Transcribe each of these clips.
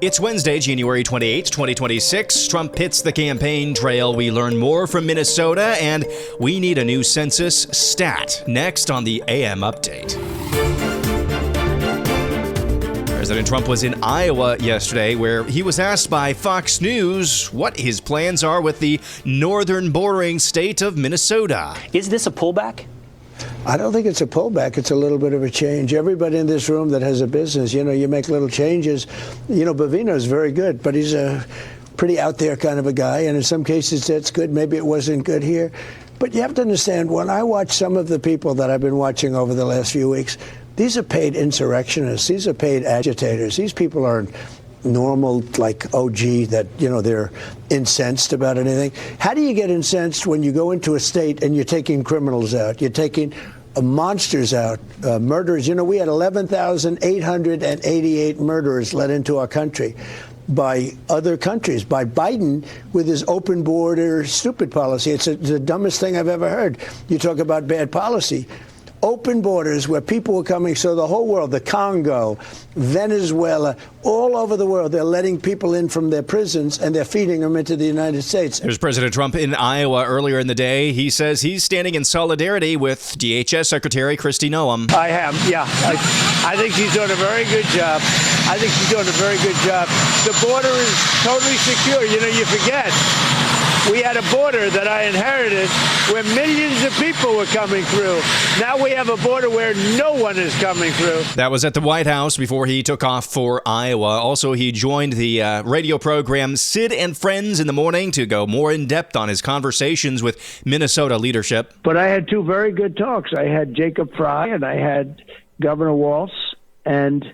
It's Wednesday, January 28th, 2026. Trump hits the campaign trail. We learn more from Minnesota, and we need a new census stat. Next on the AM Update. President Trump was in Iowa yesterday, where he was asked by Fox News what his plans are with the northern bordering state of Minnesota. Is this a pullback? I don't think it's a pullback. It's a little bit of a change. Everybody in this room that has a business, you make little changes. Bovino's very good, but he's a pretty out there kind of a guy. And in some cases, that's good. Maybe it wasn't good here. But you have to understand, when I watch some of the people that I've been watching over the last few weeks, these are paid insurrectionists. These are paid agitators. These people aren't normal, like OG, that, they're incensed about anything. How do you get incensed when you go into a state and you're taking criminals out? You're taking monsters out, murderers. We had 11,888 murderers let into our country by other countries, by Biden with his open border stupid policy. It's the dumbest thing I've ever heard. You talk about bad policy. Open borders where people were coming, so the whole world, the Congo, Venezuela, all over the world, they're letting people in from their prisons and they're feeding them into the United States. There's President Trump in Iowa earlier in the day. He says he's standing in solidarity with DHS Secretary Kristi Noem. I am, yeah. I think she's doing a very good job. The border is totally secure. You forget. We had a border that I inherited where millions of people were coming through. Now we have a border where no one is coming through. That was at the White House before he took off for Iowa. Also, he joined the radio program Sid and Friends in the morning to go more in depth on his conversations with Minnesota leadership. But I had two very good talks. I had Jacob Fry and I had Governor Walz. And,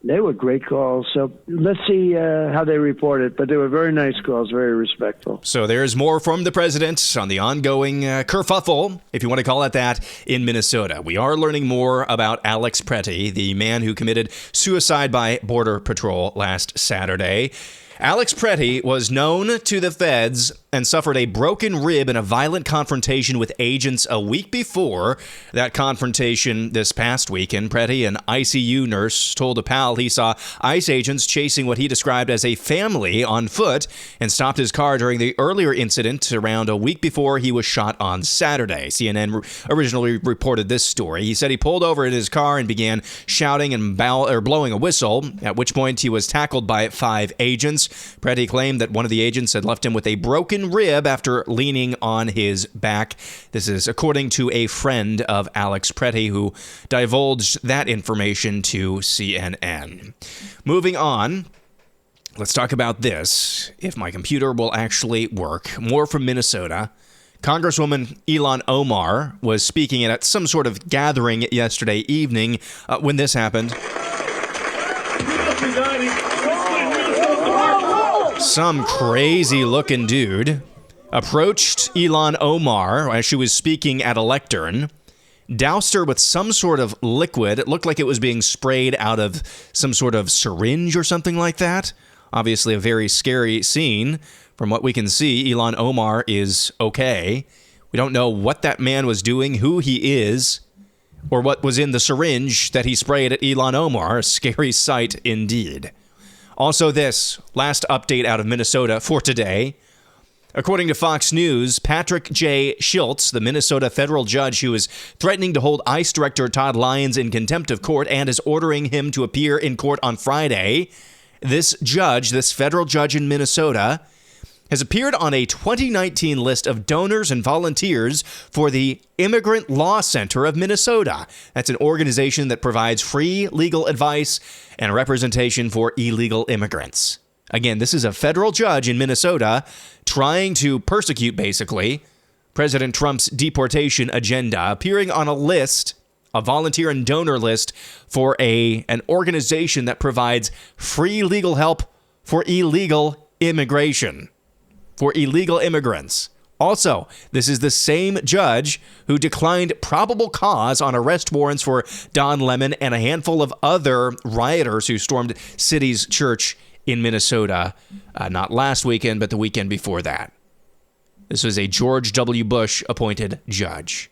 they were great calls. So let's see how they report it. But they were very nice calls, very respectful. So there's more from the president on the ongoing kerfuffle, if you want to call it that, in Minnesota. We are learning more about Alex Pretty, the man who committed suicide by Border Patrol last Saturday. Alex Pretty was known to the feds and suffered a broken rib in a violent confrontation with agents a week before. That confrontation this past weekend, Pretty, an ICU nurse, told a pal he saw ICE agents chasing what he described as a family on foot and stopped his car during the earlier incident around a week before he was shot on Saturday. CNN originally reported this story. He said he pulled over in his car and began shouting and blowing a whistle, at which point he was tackled by 5 agents. Pretty claimed that one of the agents had left him with a broken rib after leaning on his back. This is according to a friend of Alex Pretty, who divulged that information to CNN. Moving on, let's talk about this, if my computer will actually work. More from Minnesota. Congresswoman Ilhan Omar was speaking at some sort of gathering yesterday evening when this happened. Some crazy-looking dude approached Ilhan Omar as she was speaking at a lectern, doused her with some sort of liquid. It looked like it was being sprayed out of some sort of syringe or something like that. Obviously a very scary scene. From what we can see, Ilhan Omar is okay. We don't know what that man was doing, who he is, or what was in the syringe that he sprayed at Ilhan Omar. A scary sight indeed. Also this, last update out of Minnesota for today. According to Fox News, Patrick J. Schultz, the Minnesota federal judge who is threatening to hold ICE Director Todd Lyons in contempt of court and is ordering him to appear in court on Friday, this federal judge in Minnesota, has appeared on a 2019 list of donors and volunteers for the Immigrant Law Center of Minnesota. That's an organization that provides free legal advice and representation for illegal immigrants. Again, this is a federal judge in Minnesota trying to persecute, basically, President Trump's deportation agenda, appearing on a list, a volunteer and donor list for an organization that provides free legal help for illegal immigration. For illegal immigrants. Also, this is the same judge who declined probable cause on arrest warrants for Don Lemon and a handful of other rioters who stormed City's church in Minnesota, not last weekend, but the weekend before that. This was a George W. Bush appointed judge.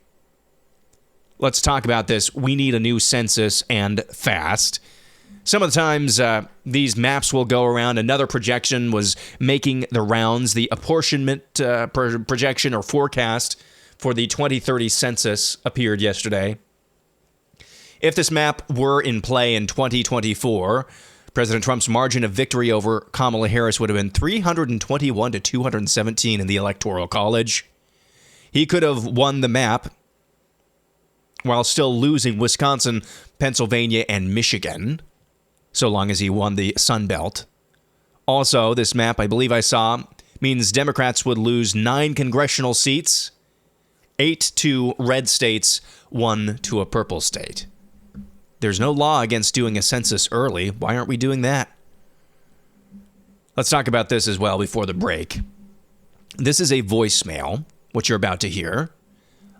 Let's talk about this. We need a new census and fast. Some of the times these maps will go around. Another projection was making the rounds. The apportionment projection or forecast for the 2030 census appeared yesterday. If this map were in play in 2024, President Trump's margin of victory over Kamala Harris would have been 321 to 217 in the Electoral College. He could have won the map while still losing Wisconsin, Pennsylvania, and Michigan, so long as he won the Sun Belt. Also, this map, I believe I saw, means Democrats would lose 9 congressional seats, 8 to red states, 1 to a purple state. There's no law against doing a census early. Why aren't we doing that? Let's talk about this as well before the break. This is a voicemail, what you're about to hear,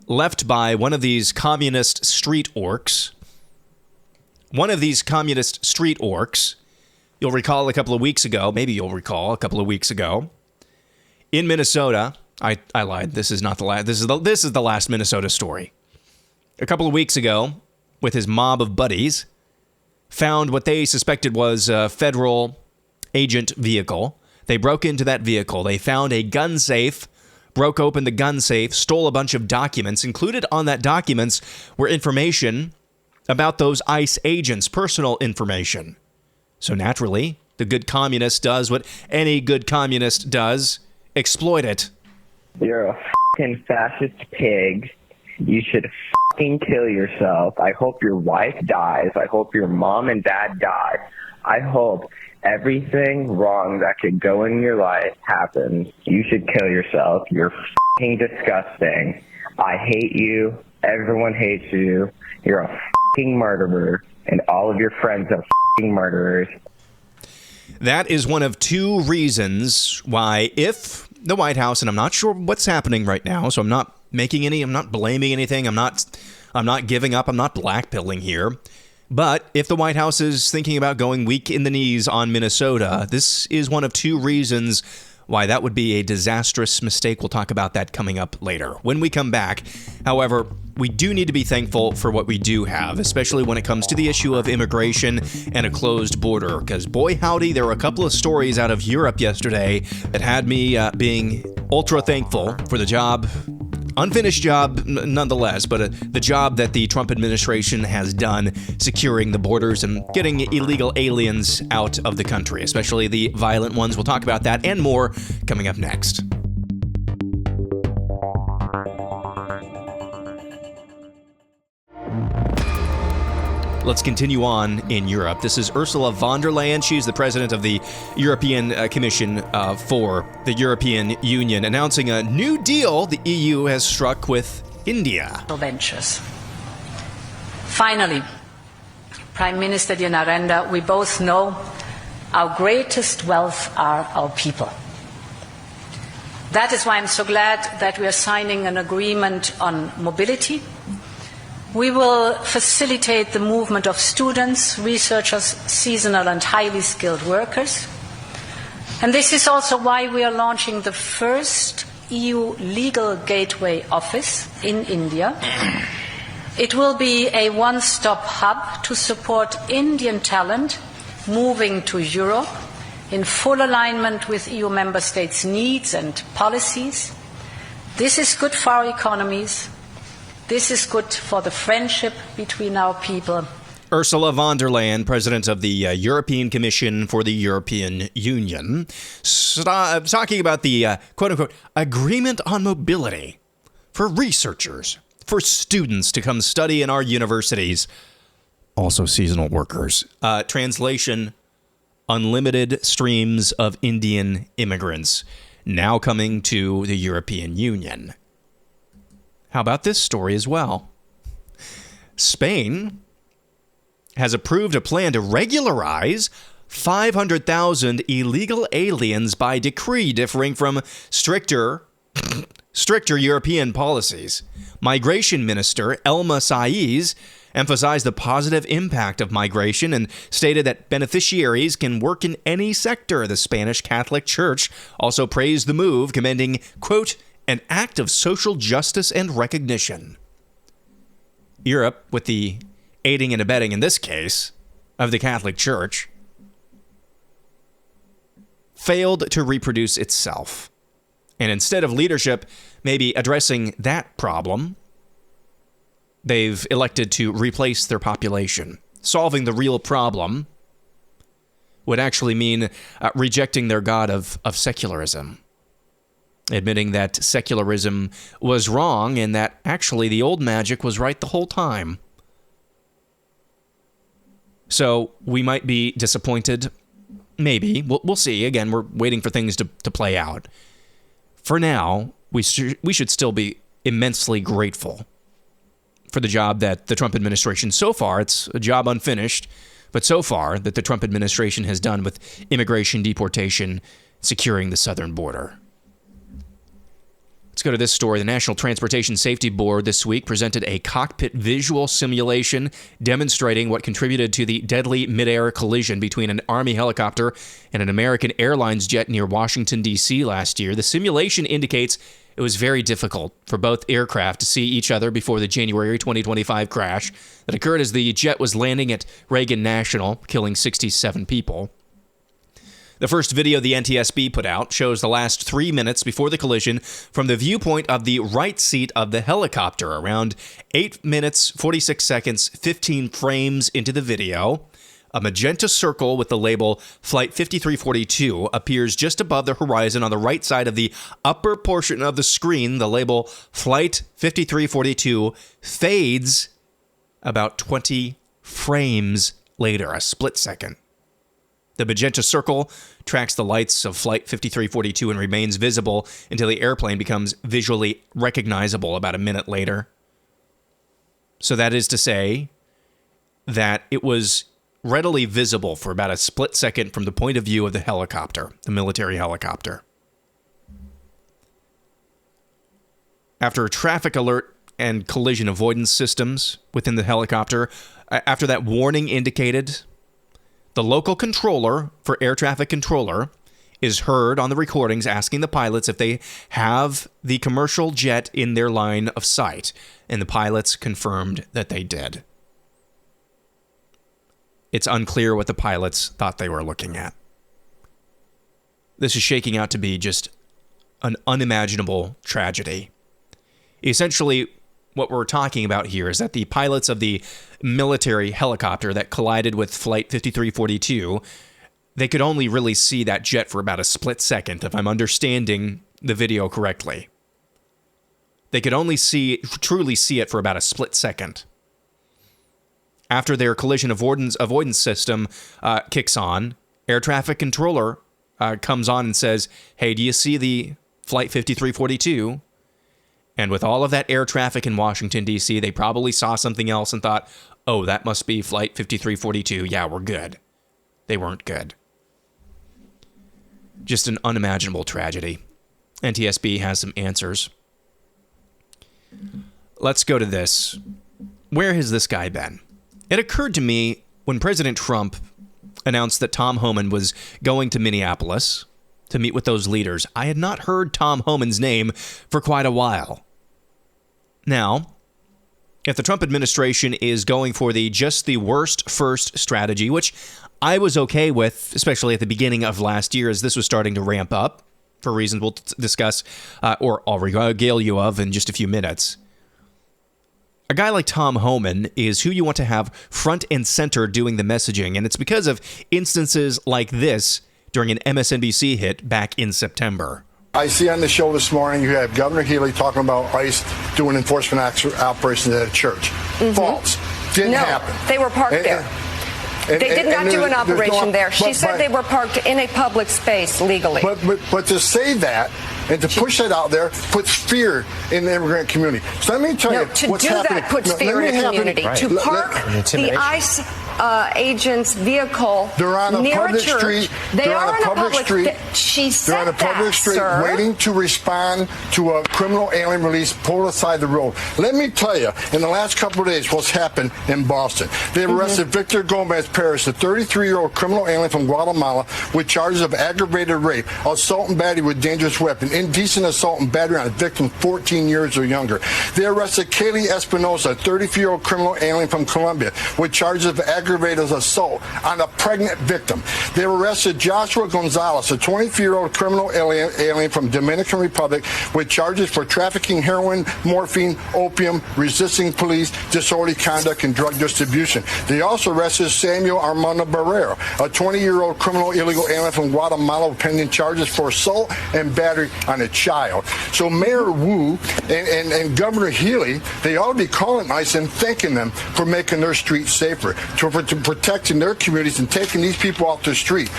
left by one of these communist street orcs. One of these communist street orcs, you'll recall a couple of weeks ago, in Minnesota. I lied. This is not the last. This is the last Minnesota story. A couple of weeks ago, with his mob of buddies, found what they suspected was a federal agent vehicle. They broke into that vehicle. They found a gun safe, broke open the gun safe, stole a bunch of documents. Included on that documents were information about those ICE agents, personal information. So naturally, the good communist does what any good communist does, exploit it. You're a fucking fascist pig. You should fucking kill yourself. I hope your wife dies. I hope your mom and dad die. I hope everything wrong that could go in your life happens. You should kill yourself. You're fucking disgusting. I hate you. Everyone hates you. You're a fucking murderer, and all of your friends are fucking murderers. That is one of 2 reasons why, if the White House, and I'm not sure what's happening right now, so I'm not blaming anything, I'm not giving up, I'm not blackpilling here. But if the White House is thinking about going weak in the knees on Minnesota, this is one of 2 reasons why that would be a disastrous mistake. We'll talk about that coming up later when we come back. However, we do need to be thankful for what we do have, especially when it comes to the issue of immigration and a closed border. Because boy howdy, there were a couple of stories out of Europe yesterday that had me being ultra thankful for the job. Unfinished job, nonetheless, but the job that the Trump administration has done securing the borders and getting illegal aliens out of the country, especially the violent ones. We'll talk about that and more coming up next. Let's continue on in Europe. This is Ursula von der Leyen. She's the president of the European Commission for the European Union, announcing a new deal the EU has struck with India. Ventures. Finally, Prime Minister Di Narendra, we both know our greatest wealth are our people. That is why I'm so glad that we are signing an agreement on mobility. We will facilitate the movement of students, researchers, seasonal and highly skilled workers. And this is also why we are launching the first EU legal gateway office in India. It will be a one-stop hub to support Indian talent moving to Europe in full alignment with EU member states' needs and policies. This is good for our economies. This is good for the friendship between our people. Ursula von der Leyen, president of the European Commission for the European Union, talking about the quote-unquote agreement on mobility for researchers, for students to come study in our universities, also seasonal workers. Translation, unlimited streams of Indian immigrants now coming to the European Union. How about this story as well? Spain has approved a plan to regularize 500,000 illegal aliens by decree, differing from stricter European policies. Migration Minister Elma Saiz emphasized the positive impact of migration and stated that beneficiaries can work in any sector. The Spanish Catholic Church also praised the move, commending, quote, an act of social justice and recognition. Europe, with the aiding and abetting in this case of the Catholic Church failed to reproduce itself. And instead of leadership maybe addressing that problem, they've elected to replace their population. Solving the real problem would actually mean rejecting their god of secularism. Admitting that secularism was wrong and that actually the old magic was right the whole time. So we might be disappointed. Maybe. We'll see. Again, we're waiting for things to play out. For now, we should still be immensely grateful for the job that the Trump administration, so far, it's a job unfinished, but so far that the Trump administration has done with immigration, deportation, securing the southern border. Let's go to this story. The National Transportation Safety Board this week presented a cockpit visual simulation demonstrating what contributed to the deadly midair collision between an Army helicopter and an American Airlines jet near Washington, D.C. last year. The simulation indicates it was very difficult for both aircraft to see each other before the January 2025 crash that occurred as the jet was landing at Reagan National, killing 67 people. The first video the NTSB put out shows the last 3 minutes before the collision from the viewpoint of the right seat of the helicopter. Around 8 minutes, 46 seconds, 15 frames into the video, a magenta circle with the label Flight 5342 appears just above the horizon on the right side of the upper portion of the screen. The label Flight 5342 fades about 20 frames later, a split second. The magenta circle tracks the lights of Flight 5342 and remains visible until the airplane becomes visually recognizable about a minute later. So that is to say that it was readily visible for about a split second from the point of view of the helicopter, the military helicopter. After a traffic alert and collision avoidance systems within the helicopter, after that warning indicated, the local controller for air traffic controller is heard on the recordings asking the pilots if they have the commercial jet in their line of sight, and the pilots confirmed that they did. It's unclear what the pilots thought they were looking at. This is shaking out to be just an unimaginable tragedy. Essentially, what we're talking about here is that the pilots of the military helicopter that collided with Flight 5342, they could only really see that jet for about a split second, if I'm understanding the video correctly. They could only truly see it for about a split second. After their collision avoidance system kicks on, air traffic controller comes on and says, "Hey, do you see the Flight 5342? And with all of that air traffic in Washington, D.C., they probably saw something else and thought, oh, that must be Flight 5342. Yeah, we're good. They weren't good. Just an unimaginable tragedy. NTSB has some answers. Let's go to this. Where has this guy been? It occurred to me when President Trump announced that Tom Homan was going to Minneapolis to meet with those leaders. I had not heard Tom Homan's name for quite a while. Now, if the Trump administration is going for the worst first strategy, which I was okay with, especially at the beginning of last year as this was starting to ramp up, for reasons we'll discuss, or I'll regale you of in just a few minutes. A guy like Tom Homan is who you want to have front and center doing the messaging, and it's because of instances like this during an MSNBC hit back in September. I see on the show this morning you have Governor Healy talking about ICE doing enforcement operations at a church. Mm-hmm. False. Didn't happen. They were parked there. They did not do an operation there. She said they were parked in a public space legally. But to say that and to push that out there puts fear in the immigrant community. So let me tell you what's happening. To do that puts fear in the community. Right. To park the ICE agent's vehicle they're on a near public a church. Street. They are on a public street. She said they're on a public street, sir, waiting to respond to a criminal alien release pulled aside the road. Let me tell you, in the last couple of days, what's happened in Boston. They've arrested Victor Gomez Perez, a 33-year-old criminal alien from Guatemala, with charges of aggravated rape, assault and battery with dangerous weapon, indecent assault and battery on a victim 14 years or younger. They arrested Kaylee Espinosa, a 34-year-old criminal alien from Colombia, with charges of aggravated aggravated assault on a pregnant victim. They arrested Joshua Gonzalez, a 23-year-old criminal alien from Dominican Republic, with charges for trafficking heroin, morphine, opium, resisting police, disorderly conduct, and drug distribution. They also arrested Samuel Armando Barrera, a 20-year-old criminal illegal alien from Guatemala, pending charges for assault and battery on a child. So Mayor Wu and Governor Healy, they ought to be calling ICE and thanking them for making their streets safer, for protecting their communities and taking these people off the street.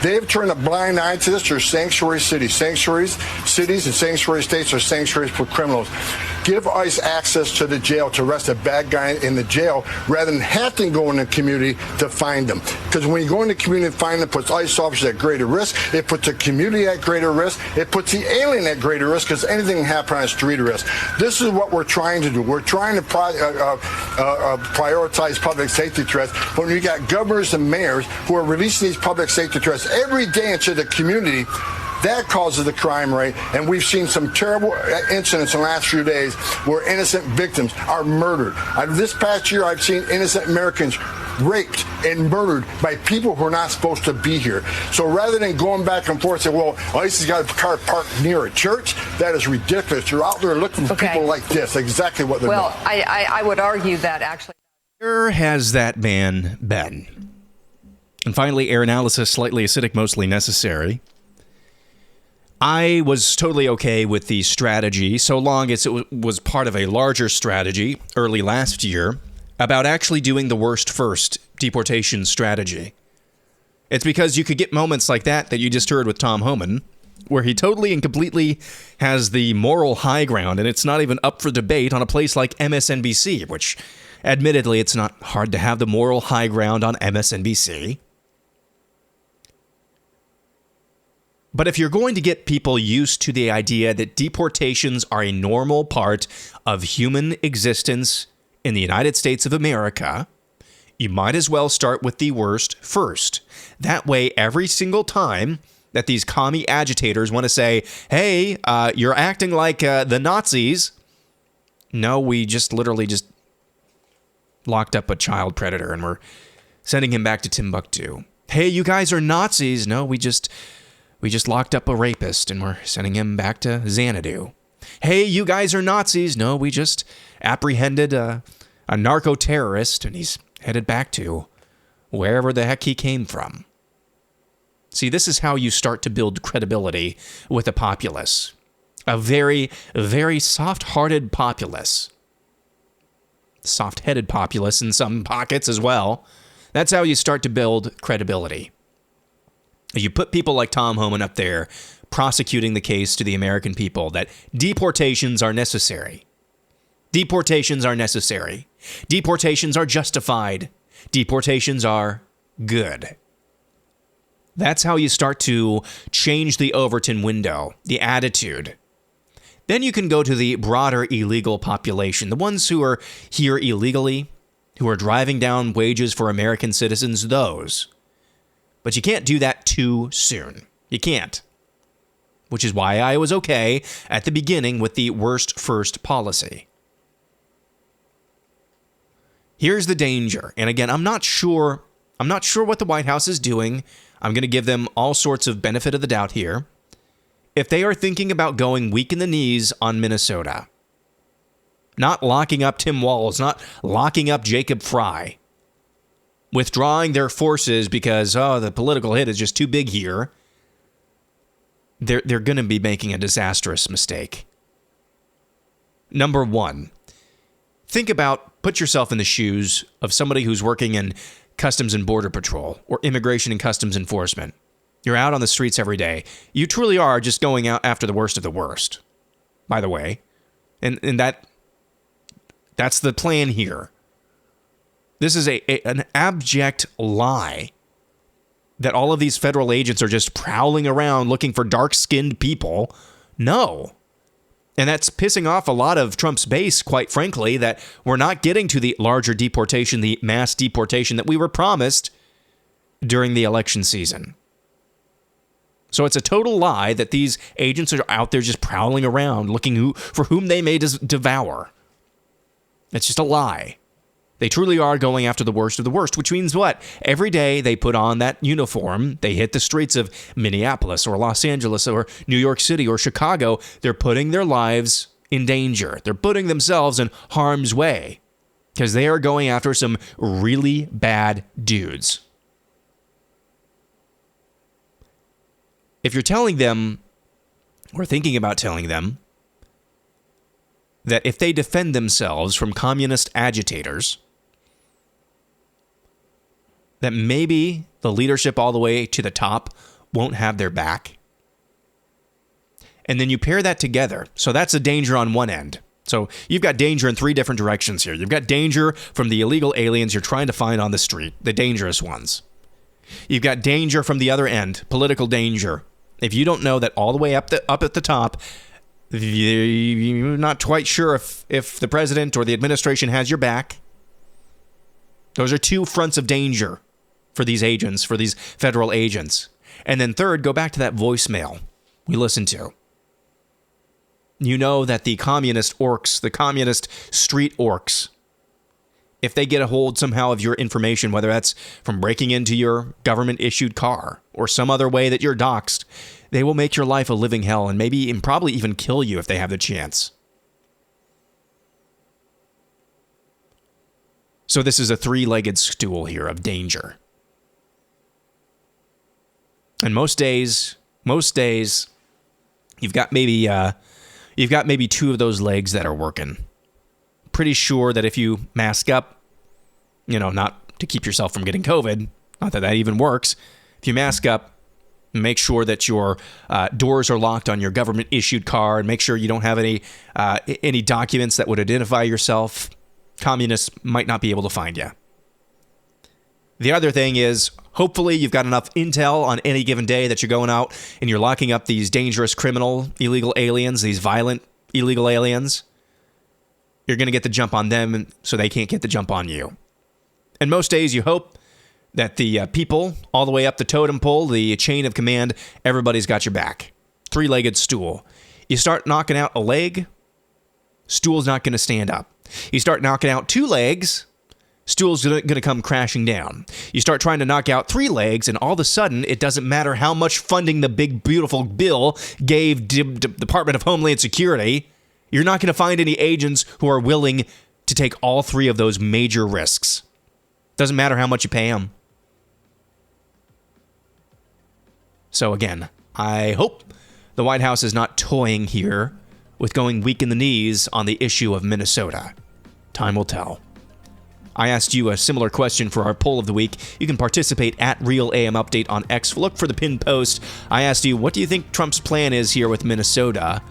They've turned a blind eye to this. They're sanctuary cities. Sanctuaries, cities and sanctuary states are sanctuaries for criminals. Give ICE access to the jail to arrest a bad guy in the jail rather than have to go in the community to find them. Because when you go in the community and find them, it puts ICE officers at greater risk. It puts the community at greater risk. It puts the alien at greater risk because anything can happen on a street arrest. This is what we're trying to do. We're trying to prioritize public safety threats. But when you got governors and mayors who are releasing these public safety threats every day into the community, that causes the crime rate, and we've seen some terrible incidents in the last few days where innocent victims are murdered. This past year, I've seen innocent Americans raped and murdered by people who are not supposed to be here. So rather than going back and forth and say, well, ICE has got a car parked near a church, that is ridiculous. You're out there looking for people like this, exactly what they're doing. Well, I would argue that actually. Where has that man been? And finally, air analysis, slightly acidic, mostly necessary. I was totally okay with the strategy so long as it was part of a larger strategy early last year about actually doing the worst first deportation strategy. It's because you could get moments like that you just heard with Tom Homan, where he totally and completely has the moral high ground, and it's not even up for debate on a place like MSNBC, which admittedly it's not hard to have the moral high ground on MSNBC. But if you're going to get people used to the idea that deportations are a normal part of human existence in the United States of America, you might as well start with the worst first. That way, every single time that these commie agitators want to say, hey, you're acting like the Nazis. No, we just literally just locked up a child predator and we're sending him back to Timbuktu. Hey, you guys are Nazis. No, we just locked up a rapist and we're sending him back to Xanadu. Hey, you guys are Nazis. No, we just apprehended a narco-terrorist and he's headed back to wherever the heck he came from. See, this is how you start to build credibility with a populace. A very, very soft-hearted populace. Soft-headed populace in some pockets as well. That's how you start to build credibility. You put people like Tom Homan up there prosecuting the case to the American people that deportations are necessary. Deportations are necessary. Deportations are justified. Deportations are good. That's how you start to change the Overton window, the attitude. Then you can go to the broader illegal population, the ones who are here illegally, who are driving down wages for American citizens, those. But you can't do that too soon. You can't. Which is why I was okay at the beginning with the worst first policy. Here's the danger. And again, I'm not sure what the White House is doing. I'm going to give them all sorts of benefit of the doubt here. If they are thinking about going weak in the knees on Minnesota, not locking up Tim Walz, not locking up Jacob Fry, withdrawing their forces because, the political hit is just too big here, they're going to be making a disastrous mistake. Number one, put yourself in the shoes of somebody who's working in Customs and Border Patrol or Immigration and Customs Enforcement. You're out on the streets every day. You truly are just going out after the worst of the worst, by the way. And that's the plan here. This is an abject lie that all of these federal agents are just prowling around looking for dark-skinned people. No. And that's pissing off a lot of Trump's base, quite frankly, that we're not getting to the larger deportation, the mass deportation that we were promised during the election season. So it's a total lie that these agents are out there just prowling around looking for whom they may devour. It's just a lie. They truly are going after the worst of the worst, which means what? Every day they put on that uniform, they hit the streets of Minneapolis or Los Angeles or New York City or Chicago. They're putting their lives in danger. They're putting themselves in harm's way because they are going after some really bad dudes. If you're telling them or thinking about telling them that if they defend themselves from communist agitators, that maybe the leadership all the way to the top won't have their back, and then you pair that together. So that's a danger on one end. So you've got danger in three different directions here. You've got danger from the illegal aliens you're trying to find on the street, the dangerous ones. You've got danger from the other end, political danger. If you don't know that all the way up at the top, you're not quite sure if the president or the administration has your back. Those are two fronts of danger for these agents, for these federal agents. And then third, go back to that voicemail we listened to. You know that the communist orcs, the communist street orcs, if they get a hold somehow of your information, whether that's from breaking into your government-issued car or some other way that you're doxxed, they will make your life a living hell and probably even kill you if they have the chance. So this is a three-legged stool here of danger. And most days, you've got maybe two of those legs that are working. Pretty sure that if you mask up, not to keep yourself from getting COVID, not that that even works. If you mask up, make sure that your doors are locked on your government-issued car, and make sure you don't have any documents that would identify yourself. Communists might not be able to find you. The other thing is, hopefully you've got enough intel on any given day that you're going out and you're locking up these dangerous criminal illegal aliens, these violent illegal aliens. You're going to get the jump on them so they can't get the jump on you. And most days you hope that the people all the way up the totem pole, the chain of command, everybody's got your back. Three-legged stool. You start knocking out a leg, stool's not going to stand up. You start knocking out two legs, stool's going to come crashing down. You start trying to knock out three legs, and all of a sudden, it doesn't matter how much funding the big, beautiful bill gave Department of Homeland Security, you're not going to find any agents who are willing to take all three of those major risks. Doesn't matter how much you pay them. So again, I hope the White House is not toying here with going weak in the knees on the issue of Minnesota. Time will tell. I asked you a similar question for our poll of the week. You can participate at Real AM Update on X. Look for the pinned post. I asked you, what do you think Trump's plan is here with Minnesota?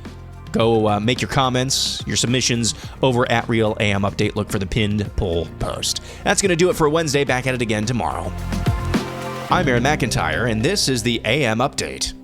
Go make your comments, your submissions over at Real AM Update. Look for the pinned poll post. That's going to do it for Wednesday. Back at it again tomorrow. I'm Aaron McIntyre, and this is the AM Update.